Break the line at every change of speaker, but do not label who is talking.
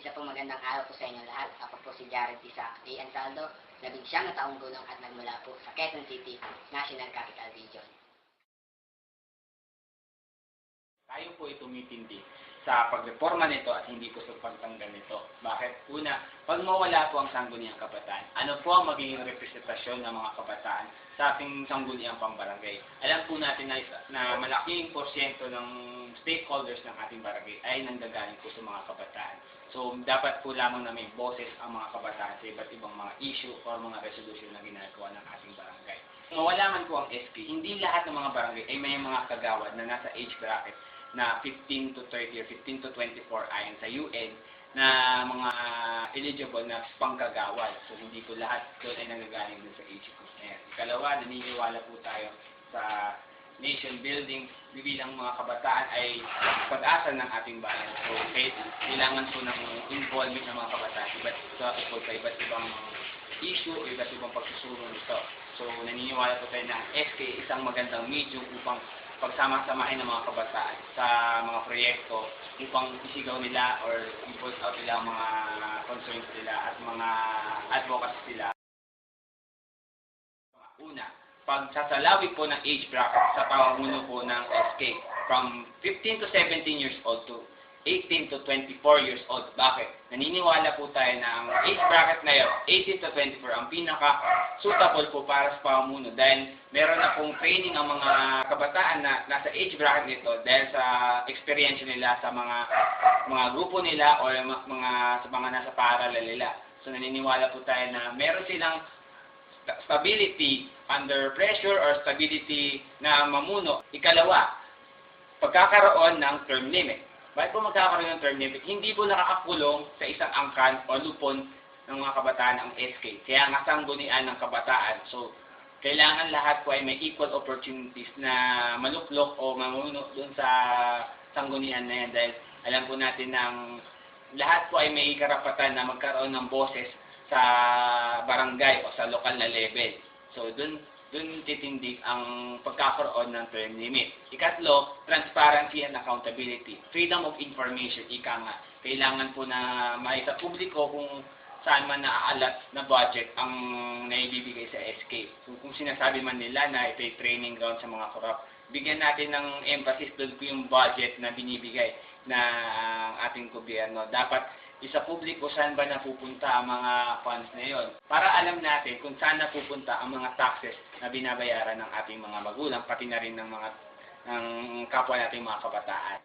Isa pong magandang araw po sa inyo lahat. Ako po si Jared Isaac A. Ansaldo, 19 na taong gulang at nagmula po sa Quezon City, National Capital Region.
Tayo po ay tumitindi sa pagreforma nito at hindi po sa pagtanggal nito. Bakit? Una, pag mawala po ang sangguniang kabataan, ano po ang magiging representasyon ng mga kabataan sa ating sangguniang pambarangay? Alam po natin na malaking porsyento ng stakeholders ng ating barangay ay nanggagaling po sa mga kabataan. So, dapat po lamang na may boses ang mga kabataan sa iba't ibang mga issue o mga resolution na ginagawa ng ating barangay. Mawala man po ang SP, hindi lahat ng mga barangay ay may mga kagawad na nasa age bracket na 15 to 30 or 15 to 24 ayon sa UN na mga eligible na pangkagawad. So, hindi po lahat doon ay nanggagaling dun sa age group na yan. Ikalawa, naniniwala po tayo sa nation building, bilang mga kabataan ay pag-asa ng ating bayan. So, kailangan po ng involvement ng mga kabataan sa iba't ibang issue o iba't ibang pagsusulong nito. So, naniniwala po tayo na SK isang magandang medium upang pagsama-samahin ng mga kabataan sa mga proyekto upang isigaw nila or i-put out nila ang mga concerns nila at mga advocacy nila. Una, pagsasalawi po ng age bracket sa pamumuno po ng SK from 15 to 17 years old to 18 to 24 years old. Bakit? Naniniwala po tayo na ang age bracket na yun, 18 to 24, ang pinaka-suitable po para sa pamumuno dahil meron na pong training ang mga kabataan na nasa age bracket nito dahil sa experience nila sa mga grupo nila o sa mga nasa parallel nila. So naniniwala po tayo na meron silang stability under pressure or stability na mamuno. Ikalawa, pagkakaroon ng term limit. Bakit po magkakaroon ng term limit? Hindi po nakakakulong sa isang angkan o lupon ng mga kabataan ang SK. Kaya nga sanggunian ng kabataan. So, kailangan lahat po ay may equal opportunities na maluklok o mamuno doon sa sanggunian na yan. Dahil alam po natin na lahat po ay may karapatan na magkaroon ng boses sa barangay o sa lokal na level. So, doon titindig ang pagkakaroon ng term limit. Ikatlo, transparency and accountability. Freedom of information, ika nga. Kailangan po na may sa publiko kung saan man naaalat na budget ang naibibigay sa SK. So, kung sinasabi man nila na ito'y training ground sa mga korap, bigyan natin ng emphasis doon po yung budget na binibigay na ating gobyerno. Dapat isa publiko saan ba napupunta ang mga funds na yon para alam natin kung saan napupunta ang mga taxes na binabayaran ng ating mga magulang pati na rin ng kapwa nating mga kabataan.